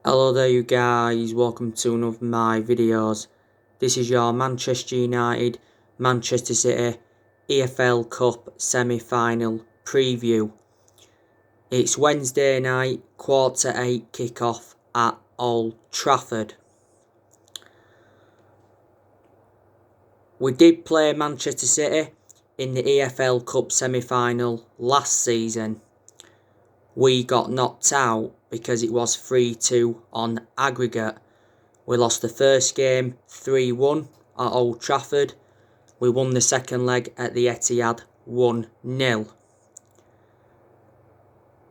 Hello there you guys, welcome to one of my videos. This is your Manchester United, Manchester City EFL Cup semi-final preview. It's Wednesday night, 8:15 kick-off at Old Trafford. We did play Manchester City in the EFL Cup semi-final last season. We got knocked out because it was 3-2 on aggregate. We lost the first game 3-1 at Old Trafford. We won the second leg at the Etihad 1-0.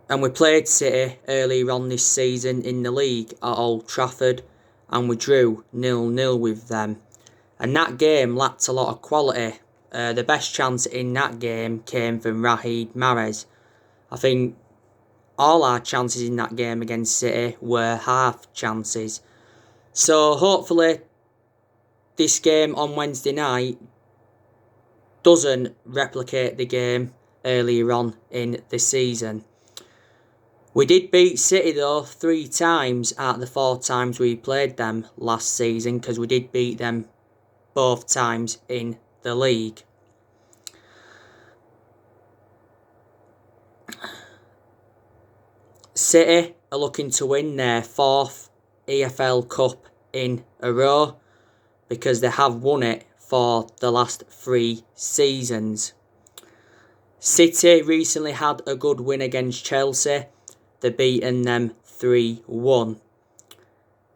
And we played City earlier on this season in the league at Old Trafford and we drew 0-0 with them. And that game lacked a lot of quality. The best chance in that game came from Riyad Mahrez. I think all our chances in that game against City were half chances. So hopefully this game on Wednesday night doesn't replicate the game earlier on in the season. We did beat City though 3 times out of the 4 times we played them last season, because we did beat them both times in the league. City are looking to win their 4th EFL Cup in a row, because they have won it for the last 3 seasons. City recently had a good win against Chelsea. They've beaten them 3-1.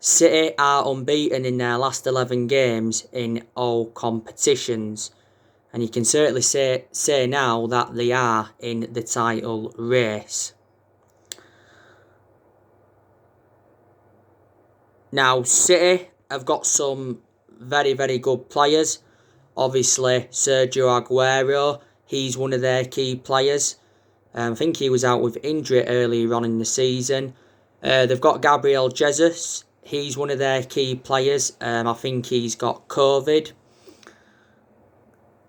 City are unbeaten in their last 11 games in all competitions. And you can certainly say now that they are in the title race. Now, City have got some very, very good players. Obviously, Sergio Aguero, he's one of their key players. I think he was out with injury earlier on in the season. They've got Gabriel Jesus, he's one of their key players. I think he's got COVID.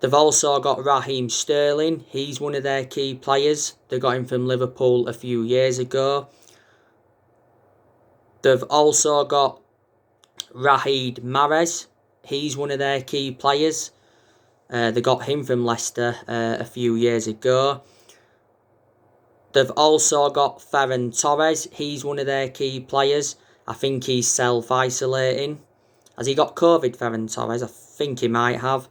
They've also got Raheem Sterling, he's one of their key players. They got him from Liverpool a few years ago. They've also got Riyad Mahrez, he's one of their key players. They got him from Leicester a few years ago. They've also got Ferran Torres, he's one of their key players. I think he's self-isolating. Has he got COVID, Ferran Torres? I think he might have.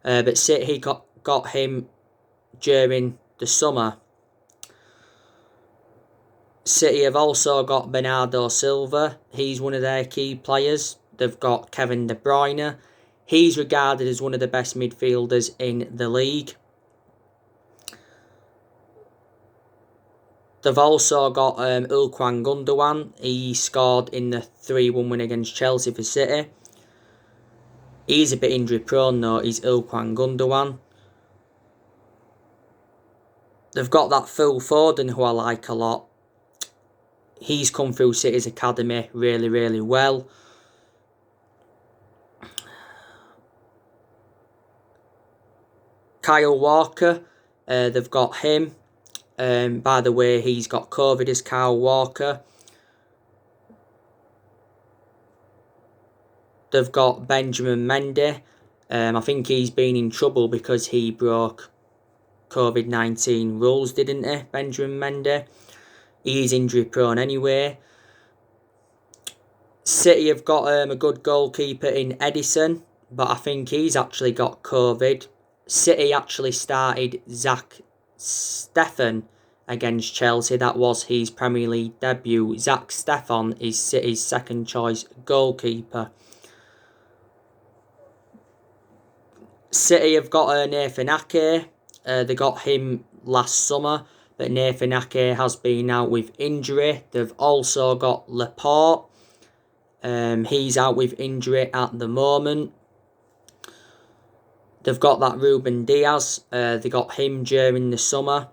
But City got him during the summer. City have also got Bernardo Silva, he's one of their key players. They've got Kevin De Bruyne, he's regarded as one of the best midfielders in the league. They've also got Ilkay Gundogan, he scored in the 3-1 win against Chelsea for City. He's a bit injury prone though, he's Ilkay Gundogan. They've got that Phil Foden who I like a lot. He's come through City's academy really, really well. Kyle Walker, they've got him. By the way, he's got COVID as Kyle Walker. They've got Benjamin Mendy. I think he's been in trouble because he broke COVID-19 rules, didn't he, Benjamin Mendy? He's injury prone anyway. City have got a good goalkeeper in Edison, but I think he's actually got COVID. City actually started Zach Steffen against Chelsea. That was his Premier League debut. Zach Steffen is City's second choice goalkeeper. City have got Nathan Ake. They got him last summer, but Nathan Ake has been out with injury. They've also got Laporte. He's out with injury at the moment. They've got that Ruben Diaz. They got him during the summer.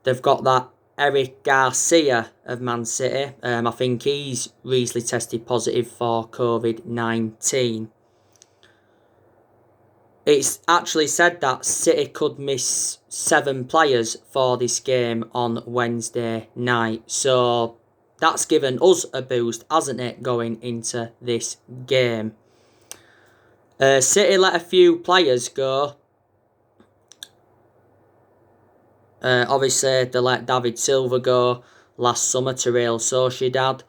They've got that Eric Garcia of Man City. I think he's recently tested positive for COVID-19. It's actually said that City could miss 7 players for this game on Wednesday night. So that's given us a boost, hasn't it, going into this game. City let a few players go. Obviously, they let David Silva go last summer to Real Sociedad.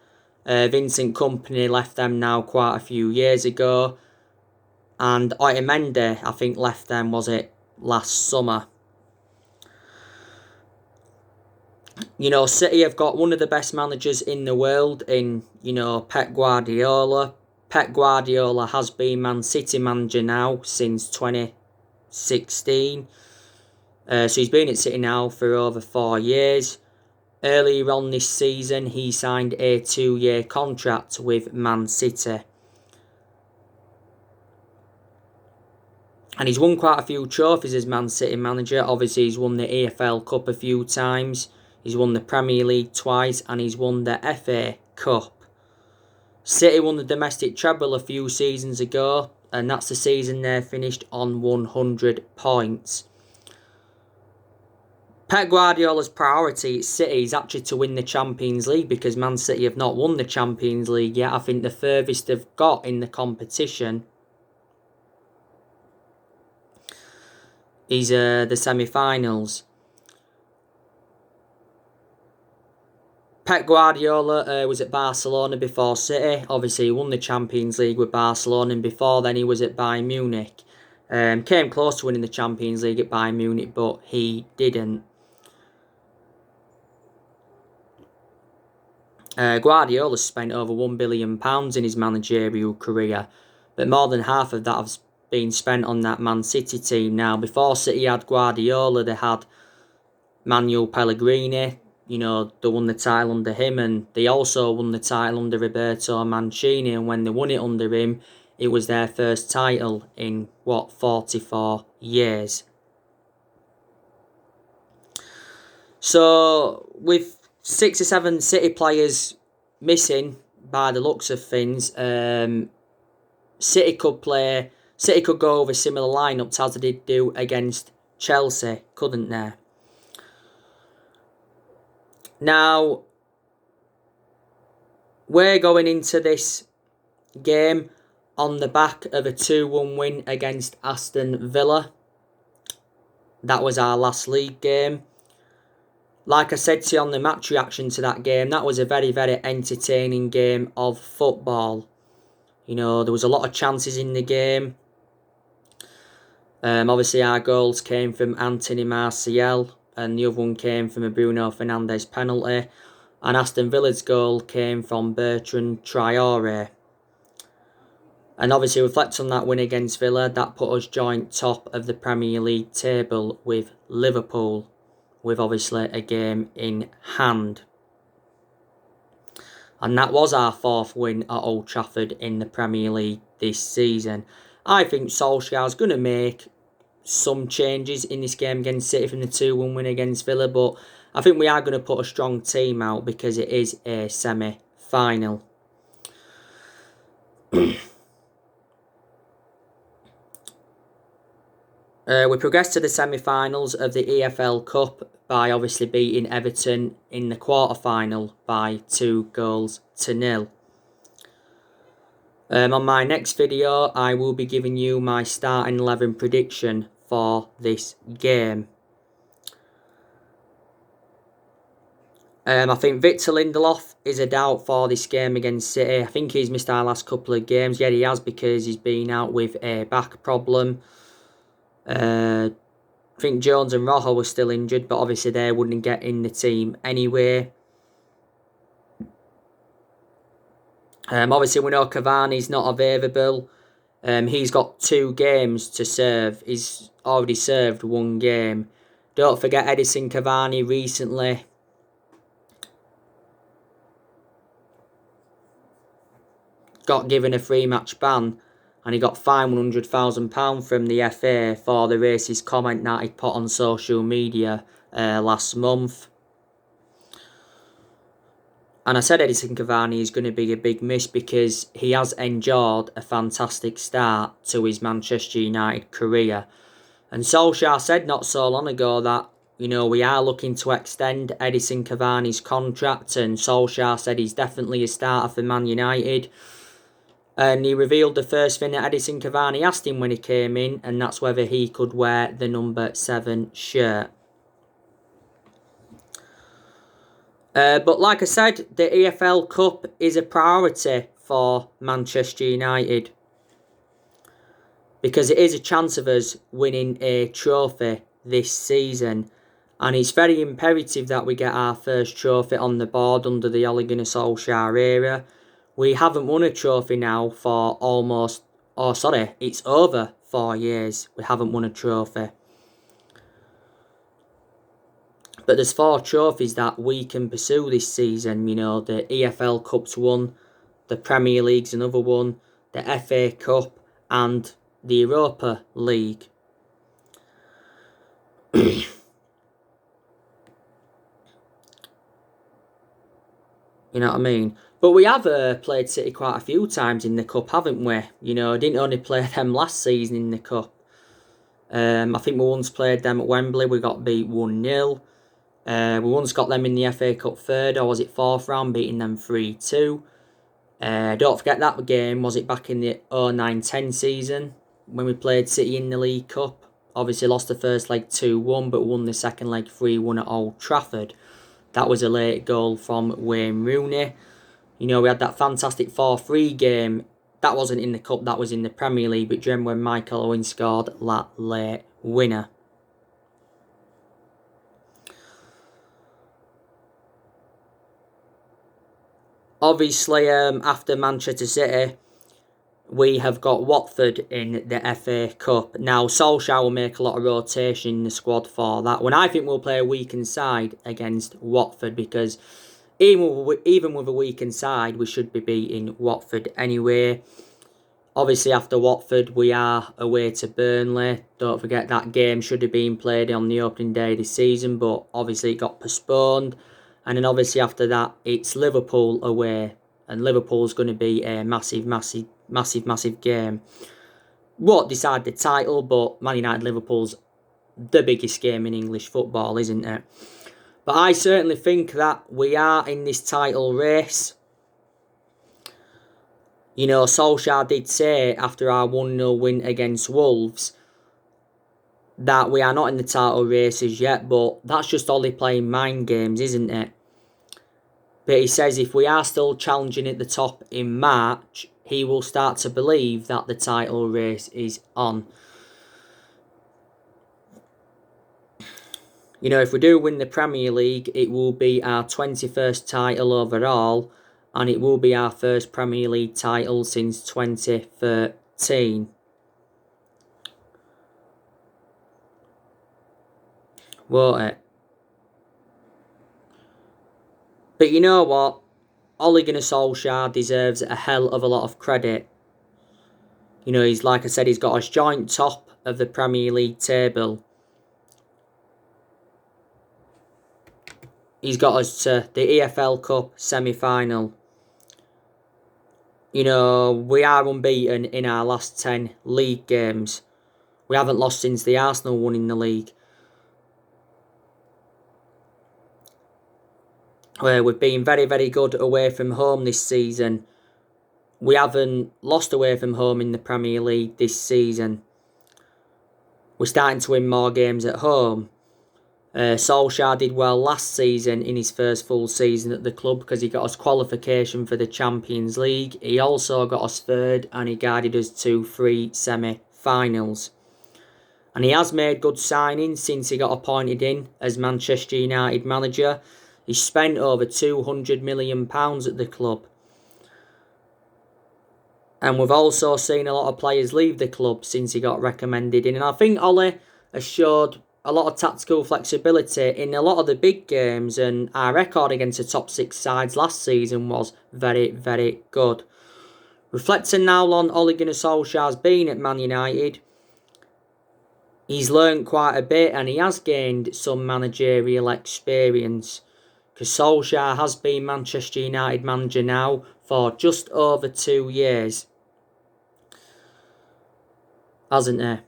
Vincent Kompany left them now quite a few years ago. And Otamendi, I think, left them, was it, last summer. You know, City have got one of the best managers in the world in, you know, Pep Guardiola. Pep Guardiola has been Man City manager now since 2016. So he's been at City now for over 4 years. Earlier on this season, he signed a 2-year contract with Man City. And he's won quite a few trophies as Man City manager. Obviously, he's won the EFL Cup a few times. He's won the Premier League twice. And he's won the FA Cup. City won the domestic treble a few seasons ago. And that's the season they finished on 100 points. Pep Guardiola's priority at City is actually to win the Champions League, because Man City have not won the Champions League yet. I think the furthest they've got in the competition is the semi-finals. Pep Guardiola was at Barcelona before City. Obviously, he won the Champions League with Barcelona, and before then he was at Bayern Munich. Came close to winning the Champions League at Bayern Munich, but he didn't. Guardiola spent over £1 billion in his managerial career, but more than half of that has been spent on that Man City team. Now, before City had Guardiola, they had Manuel Pellegrini. You know, they won the title under him, and they also won the title under Roberto Mancini, and when they won it under him, it was their first title in, 44 years. So, with 6 or 7 City players missing, by the looks of things, City could go with a similar lineup as they did do against Chelsea, couldn't they? Now, we're going into this game on the back of a 2-1 win against Aston Villa. That was our last league game. Like I said to you on the match reaction to that game, that was a very, very entertaining game of football. You know, there was a lot of chances in the game. Obviously, our goals came from Anthony Martial, and the other one came from a Bruno Fernandes penalty. And Aston Villa's goal came from Bertrand Traore. And obviously, reflect on that win against Villa, that put us joint top of the Premier League table with Liverpool, with obviously a game in hand. And that was our 4th win at Old Trafford in the Premier League this season. I think Solskjaer's going to make some changes in this game against City from the 2-1 win against Villa, but I think we are going to put a strong team out because it is a semi-final. We progressed to the semi-finals of the EFL Cup by obviously beating Everton in the quarter-final by 2-0. On my next video, I will be giving you my starting 11 prediction for this game. I think Victor Lindelof is a doubt for this game against City. I think he's missed our last couple of games. Yeah, he has, because he's been out with a back problem. I think Jones and Rojo were still injured, but obviously they wouldn't get in the team anyway. Obviously, we know Cavani's not available. He's got 2 games to serve. He's already served 1 game. Don't forget, Edison Cavani recently got given a 3-match ban, and he got fined £100,000 from the FA for the racist comment that he put on social media last month. And I said Edison Cavani is going to be a big miss, because he has enjoyed a fantastic start to his Manchester United career. And Solskjaer said not so long ago that we are looking to extend Edinson Cavani's contract, and Solskjaer said he's definitely a starter for Man United. And he revealed the first thing that Edinson Cavani asked him when he came in, and that's whether he could wear the number 7 shirt. But like I said, the EFL Cup is a priority for Manchester United, because it is a chance of us winning a trophy this season. And it's very imperative that we get our first trophy on the board under the Ole Gunnar Solskjaer era. We haven't won a trophy now for it's over 4 years. We haven't won a trophy. But there's 4 trophies that we can pursue this season. The EFL Cup's one, the Premier League's another one, the FA Cup, and the Europa League. You know what I mean? But we have played City quite a few times in the Cup, haven't we? Didn't only play them last season in the Cup. I think we once played them at Wembley. We got beat 1-0. We once got them in the FA Cup third, or was it fourth round, beating them 3-2. Don't forget that game, was it back in the 09-10 season, when we played City in the League Cup. Obviously lost the first leg 2-1, but won the second leg 3-1 at Old Trafford. That was a late goal from Wayne Rooney. We had that fantastic 4-3 game. That wasn't in the Cup, that was in the Premier League. But do you remember when Michael Owen scored that late winner? Obviously, after Manchester City, we have got Watford in the FA Cup. Now, Solskjaer will make a lot of rotation in the squad for that one. I think we'll play a weakened side against Watford, because even with a weakened side, we should be beating Watford anyway. Obviously, after Watford, we are away to Burnley. Don't forget that game should have been played on the opening day of the season, but obviously it got postponed. And then obviously after that, it's Liverpool away. And Liverpool's going to be a massive game. Won't decide the title, but Man United Liverpool's the biggest game in English football, isn't it? But I certainly think that we are in this title race. Solskjaer did say after our 1-0 win against Wolves that we are not in the title races yet, but that's just Ollie playing mind games, isn't it? But he says if we are still challenging at the top in March, he will start to believe that the title race is on. If we do win the Premier League, it will be our 21st title overall, and it will be our first Premier League title since 2013. Won't it? But you know what? Ole Gunnar Solskjaer deserves a hell of a lot of credit. He's, like I said, he's got us joint top of the Premier League table. He's got us to the EFL Cup semi-final. We are unbeaten in our last 10 league games. We haven't lost since the Arsenal won in the league. We've been very, very good away from home this season. We haven't lost away from home in the Premier League this season. We're starting to win more games at home. Solskjaer did well last season in his first full season at the club, because he got us qualification for the Champions League. He also got us third, and he guided us to 3 semi-finals. And he has made good signings since he got appointed in as Manchester United manager. He spent over £200 million at the club. And we've also seen a lot of players leave the club since he got recommended in. And I think Ole has showed a lot of tactical flexibility in a lot of the big games. And our record against the top 6 sides last season was very, very good. Reflecting now on Ole Gunnar Solskjaer's been at Man United, he's learned quite a bit, and he has gained some managerial experience. Because Solskjaer has been Manchester United manager now for just over 2 years. Hasn't he?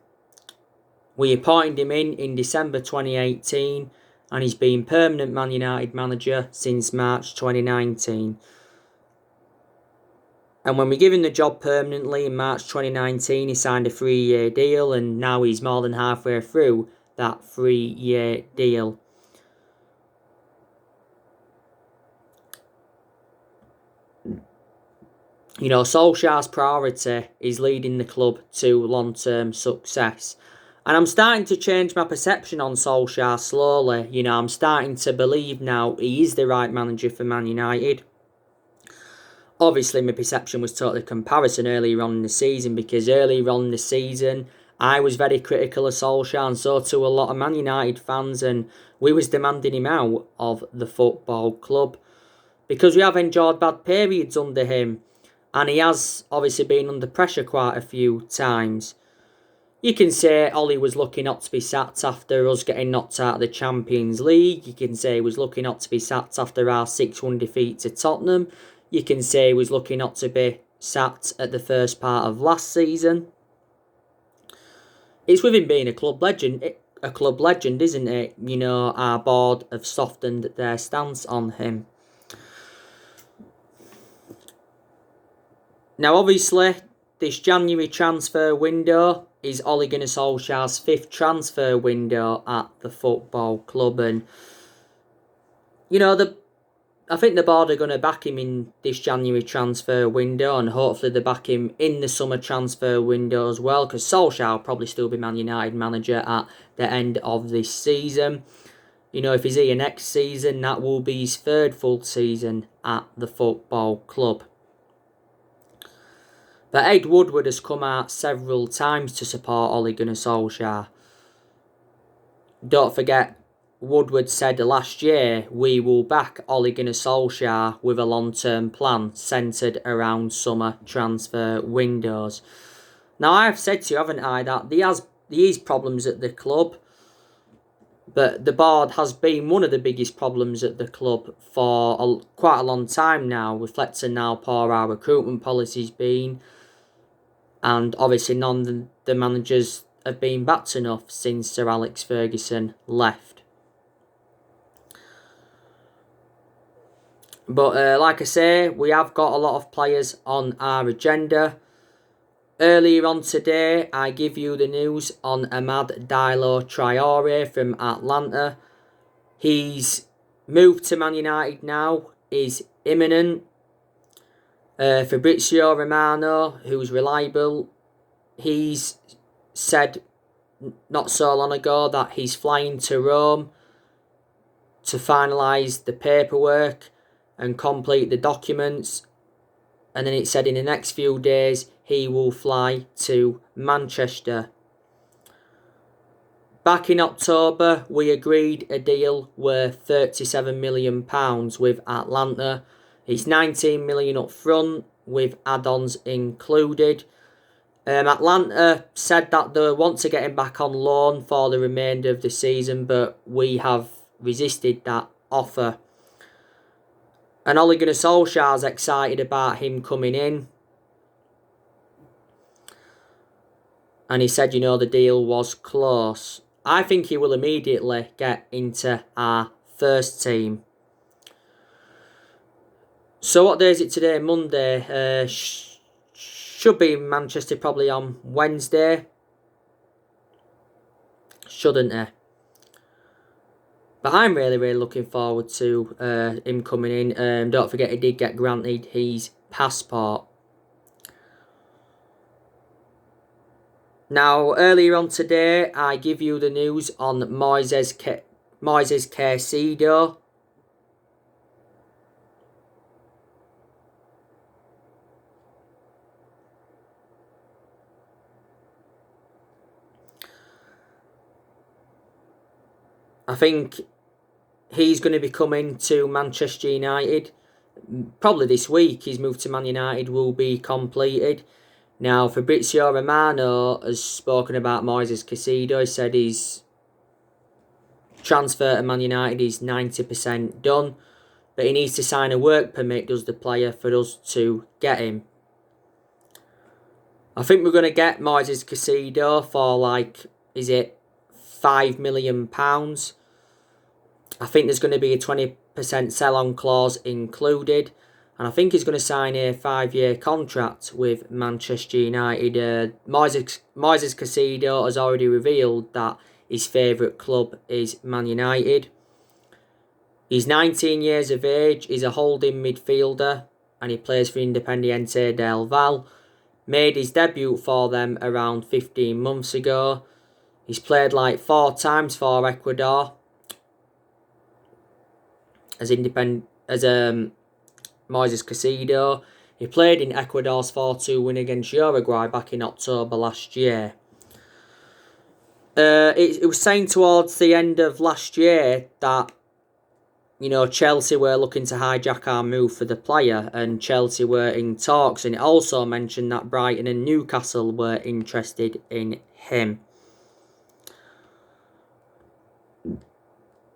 We appointed him in December 2018, and he's been permanent Man United manager since March 2019. And when we give him the job permanently in March 2019, he signed a 3-year deal, and now he's more than halfway through that 3-year deal. You know, Solskjaer's priority is leading the club to long-term success. And I'm starting to change my perception on Solskjaer slowly. You know, I'm starting to believe now he is the right manager for Man United. Obviously, my perception was totally comparison earlier on in the season, because earlier on in the season, I was very critical of Solskjaer, and so too a lot of Man United fans, and we was demanding him out of the football club because we have enjoyed bad periods under him, and he has obviously been under pressure quite a few times. You can say Ollie was lucky not to be sacked after us getting knocked out of the Champions League. You can say he was lucky not to be sacked after our 6-1 defeat to Tottenham. You can say he was lucky not to be sacked at the first part of last season. It's with him being a club legend, isn't it? You know, our board have softened their stance on him. Now, obviously, this January transfer window is Ole Gunnar Solskjaer's 5th transfer window at the football club, and you know, I think the board are going to back him in this January transfer window, and hopefully they back him in the summer transfer window as well, because Solskjaer will probably still be Man United manager at the end of this season. You know, if he's here next season, that will be his 3rd full season at the football club. But Ed Woodward has come out several times to support Ole Gunnar Solskjaer. Don't forget, Woodward said last year, we will back Ole Gunnar Solskjaer with a long-term plan centred around summer transfer windows. Now, I've said to you, haven't I, that there is problems at the club, but the board has been one of the biggest problems at the club for quite a long time now, reflecting how poor our recruitment policy's been, and obviously none of the managers have been backed enough since Sir Alex Ferguson left. But like I say, we have got a lot of players on our agenda. Earlier on today, I give you the news on Amad Diallo Traore from Atlanta. He's moved to Man United now, is imminent. Fabrizio Romano, who's reliable, he's said not so long ago that he's flying to Rome to finalise the paperwork and complete the documents, and then it said in the next few days he will fly to Manchester. Back in October, we agreed a deal worth £37 million with Atlanta. It's 19 million up front with add-ons included. Atlanta said that they want to get him back on loan for the remainder of the season, but we have resisted that offer. And Ole Gunnar Solskjaer's excited about him coming in. And he said, you know, the deal was close. I think he will immediately get into our first team. So what day is it today? Monday. Should be in Manchester probably on Wednesday. Shouldn't he? But I'm really, really looking forward to him coming in. Don't forget, he did get granted his passport. Now, earlier on today, I give you the news on Moises Caicedo. I think he's going to be coming to Manchester United. Probably this week, his move to Man United will be completed. Now, Fabrizio Romano has spoken about Moises Caicedo. He said his transfer to Man United is 90% done. But he needs to sign a work permit, does the player, for us to get him. I think we're going to get Moises Caicedo for, like, is it £5 million? I think there's going to be a 20% sell-on clause included. And I think he's going to sign a 5-year contract with Manchester United. Moises Caicedo has already revealed that his favourite club is Man United. He's 19 years of age, he's a holding midfielder, and he plays for Independiente del Valle. Made his debut for them around 15 months ago. He's played like 4 times for Ecuador as Moises Caicedo. He played in Ecuador's 4-2 win against Uruguay back in October last year. It was saying towards the end of last year that, you know, Chelsea were looking to hijack our move for the player, and Chelsea were in talks, and it also mentioned that Brighton and Newcastle were interested in him.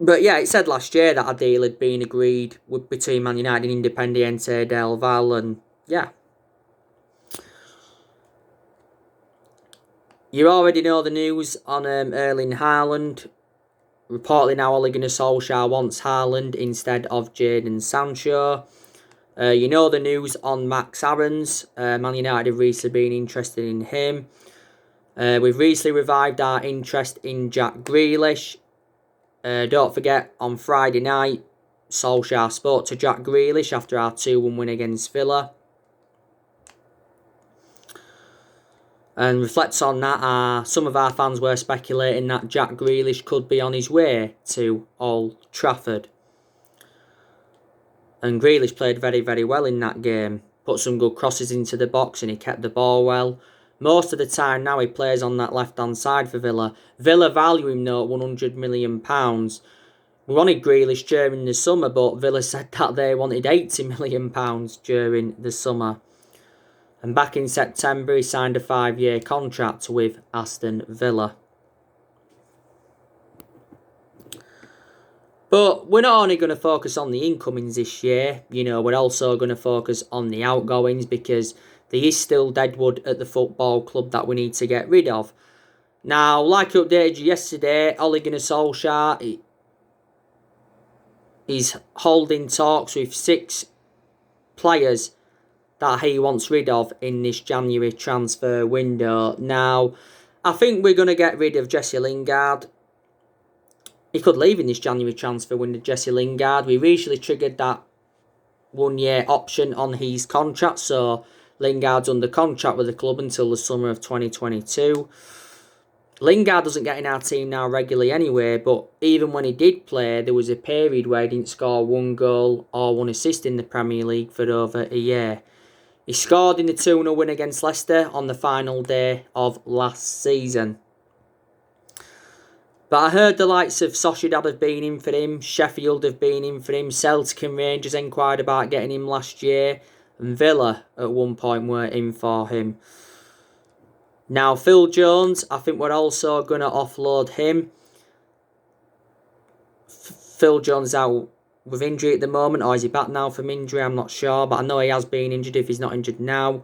But yeah, it said last year that a deal had been agreed between Man United and Independiente del Valle, and yeah. You already know the news on Erling Haaland. Reportedly now Ole Gunnar Solskjaer wants Haaland instead of Jadon Sancho. You know the news on Max Aarons. Man United have recently been interested in him. We've recently revived our interest in Jack Grealish. Don't forget, on Friday night, Solskjaer spoke to Jack Grealish after our 2-1 win against Villa. And reflects on that, some of our fans were speculating that Jack Grealish could be on his way to Old Trafford. And Grealish played very, very well in that game. Put some good crosses into the box and he kept the ball well. Most of the time now he plays on that left-hand side for Villa. Villa value him though at £100 million. We wanted Grealish during the summer, but Villa said that they wanted £80 million during the summer. And back in September he signed a 5-year contract with Aston Villa. But we're not only going to focus on the incomings this year, you know, we're also going to focus on the outgoings, because there is still deadwood at the football club that we need to get rid of. Now, like I updated you yesterday, Ole Gunnar Solskjaer is holding talks with 6 players that he wants rid of in this January transfer window. Now, I think we're going to get rid of Jesse Lingard. He could leave in this January transfer window, Jesse Lingard. We recently triggered that 1-year option on his contract, so Lingard's under contract with the club until the summer of 2022. Lingard doesn't get in our team now regularly anyway, but even when he did play, there was a period where he didn't score 1 goal or 1 assist in the Premier League for over a year. He scored in the 2-0 win against Leicester on the final day of last season. But I heard the likes of Sociedad have been in for him, Sheffield have been in for him, Celtic and Rangers inquired about getting him last year, and Villa at one point were in for him. Now Phil Jones, I think we're also going to offload him. Phil Jones is out with injury at the moment, or is he back now from injury? I'm not sure, but I know he has been injured if he's not injured now.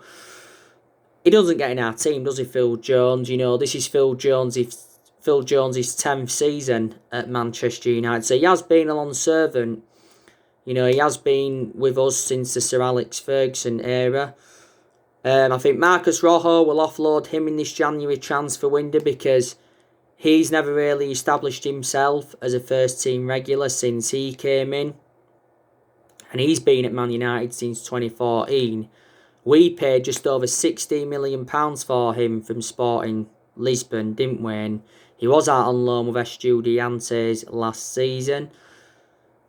He doesn't get in our team, does he, Phil Jones? You know, this is Phil Jones' 10th season at Manchester United. So he has been a long servant. You know, he has been with us since the Sir Alex Ferguson era. I think Marcos Rojo will offload him in this January transfer window, because he's never really established himself as a first-team regular since he came in. And he's been at Man United since 2014. We paid just over £60 million for him from Sporting Lisbon, didn't we? And he was out on loan with Estudiantes last season.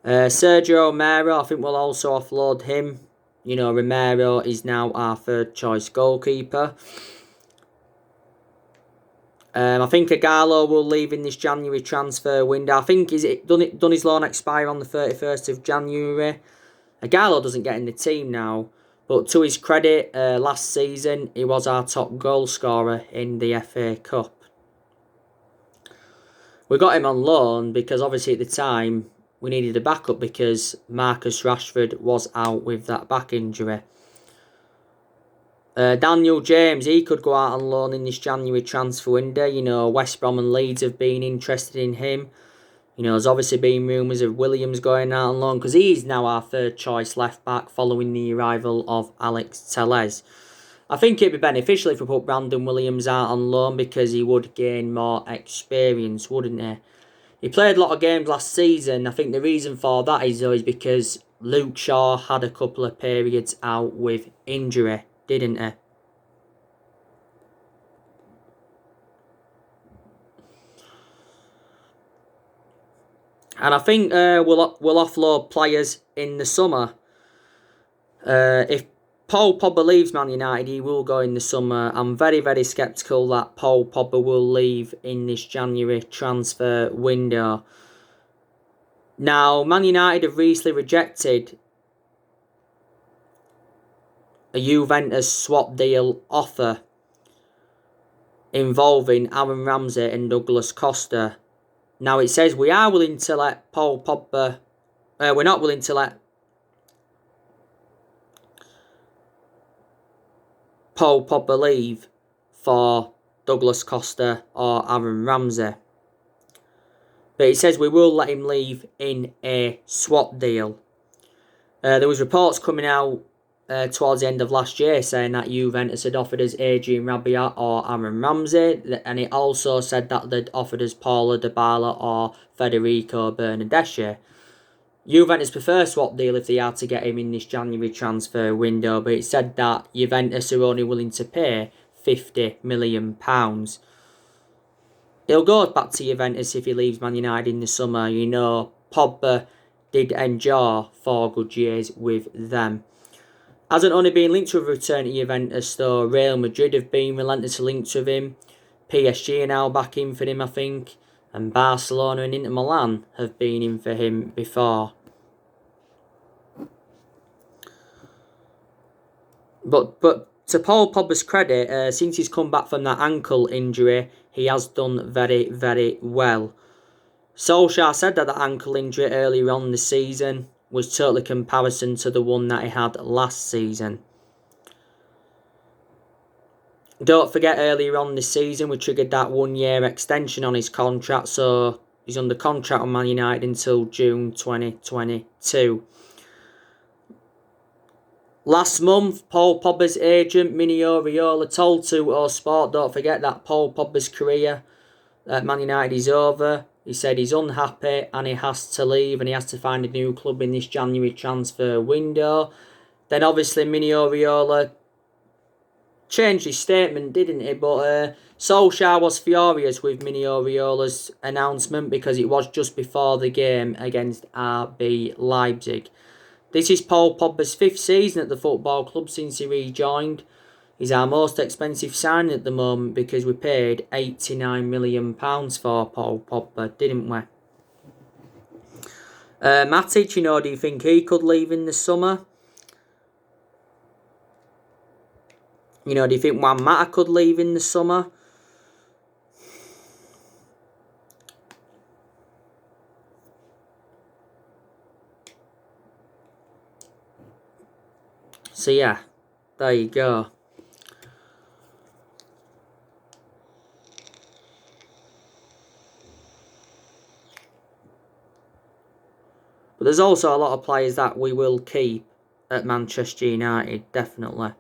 Sergio Romero, I think we'll also offload him. You know, Romero is now our 3rd choice goalkeeper. I think Ighalo will leave in this January transfer window. I think done his loan expire on the 31st of January. Ighalo doesn't get in the team now, but to his credit, last season he was our top goal scorer in the FA Cup. We got him on loan because obviously at the time we needed a backup, because Marcus Rashford was out with that back injury. Daniel James, he could go out on loan in this January transfer window. You know, West Brom and Leeds have been interested in him. You know, there's obviously been rumours of Williams going out on loan because he's now our third choice left back following the arrival of Alex Telles. I think it'd be beneficial if we put Brandon Williams out on loan because he would gain more experience, wouldn't he? He played a lot of games last season. I think the reason for that is because Luke Shaw had a couple of periods out with injury, didn't he? And I think we'll offload players in the summer. If Paul Pogba leaves Man United, he will go in the summer. I'm very, very sceptical that Paul Pogba will leave in this January transfer window. Now, Man United have recently rejected a Juventus swap deal offer involving Aaron Ramsey and Douglas Costa. Now, it says we are willing to let Paul Pogba... we're not willing to let Paul Pogba leave for Douglas Costa or Aaron Ramsey. But it says we will let him leave in a swap deal. There was reports coming out towards the end of last year saying that Juventus had offered us Adrien Rabiot or Aaron Ramsey, and it also said that they'd offered us Paulo Dybala or Federico Bernardeschi. Juventus prefer swap deal if they are to get him in this January transfer window, but it said that Juventus are only willing to pay £50 million. He'll go back to Juventus if he leaves Man United in the summer. You know, Pogba did enjoy 4 good years with them. Hasn't only been linked to a return to Juventus though. Real Madrid have been relentlessly linked with him. PSG are now back in for him, I think. And Barcelona and Inter Milan have been in for him before. But to Paul Pogba's credit, since he's come back from that ankle injury, he has done very, very well. Solskjaer said that the ankle injury earlier on the season was totally comparison to the one that he had last season. Don't forget, earlier on this season, we triggered that 1-year extension on his contract, so he's under contract on Man United until June 2022. Last month, Paul Pogba's agent, Mino Raiola, told 2OSport, don't forget that Paul Pogba's career at Man United is over. He said he's unhappy and he has to leave and he has to find a new club in this January transfer window. Then obviously Mino Raiola changed his statement, didn't he? But Solskjaer was furious with Mino Raiola's announcement because it was just before the game against RB Leipzig. This is Paul Pogba's 5th season at the football club since he rejoined. He's our most expensive signing at the moment because we paid £89 million for Paul Pogba, didn't we? Matic, you know, do you think he could leave in the summer? You know, do you think Juan Mata could leave in the summer? So yeah, there you go. But there's also a lot of players that we will keep at Manchester United, definitely.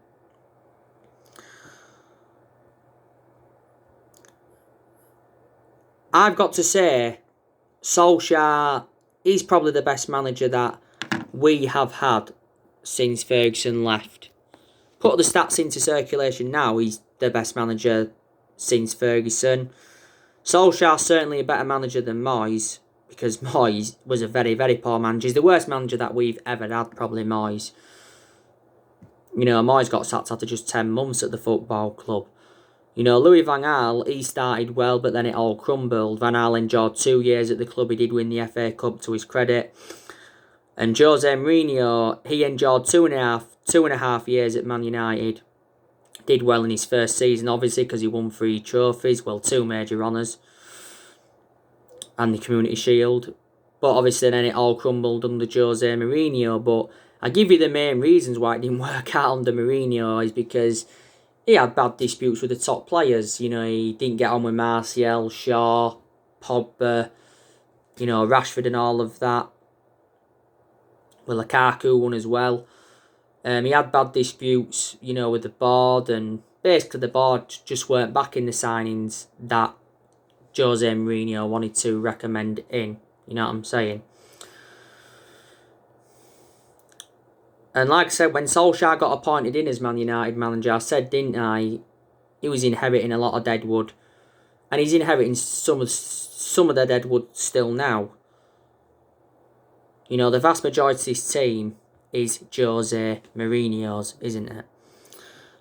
I've got to say, Solskjaer is probably the best manager that we have had since Ferguson left. Put the stats into circulation now, he's the best manager since Ferguson. Solskjaer's certainly a better manager than Moyes, because Moyes was a very, very poor manager. He's the worst manager that we've ever had, probably Moyes. You know, Moyes got sacked after just 10 months at the football club. You know, Louis van Gaal, he started well, but then it all crumbled. Van Gaal enjoyed 2 years at the club. He did win the FA Cup to his credit. And Jose Mourinho, he enjoyed two and a half years at Man United. Did well in his first season, obviously, because he won 3 trophies. Well, 2 major honours. And the Community Shield. But obviously then it all crumbled under Jose Mourinho. But I give you the main reasons why it didn't work out under Mourinho is because he had bad disputes with the top players. You know, he didn't get on with Martial, Shaw, Pogba. you know, Rashford and all of that. Well, Lukaku won as well. He had bad disputes, you know, with the board, and basically the board just weren't backing the signings that Jose Mourinho wanted to recommend in. You know what I'm saying? And like I said, when Solskjaer got appointed in as Man United manager, I said, didn't I, he was inheriting a lot of deadwood. And he's inheriting some of the deadwood still now. You know, the vast majority of this team is Jose Mourinho's, isn't it?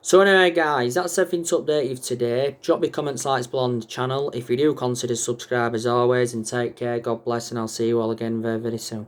So anyway, guys, that's everything to update you today. Drop me comments, likes below on the channel. If you do, consider subscribe as always, and take care. God bless, and I'll see you all again very, very soon.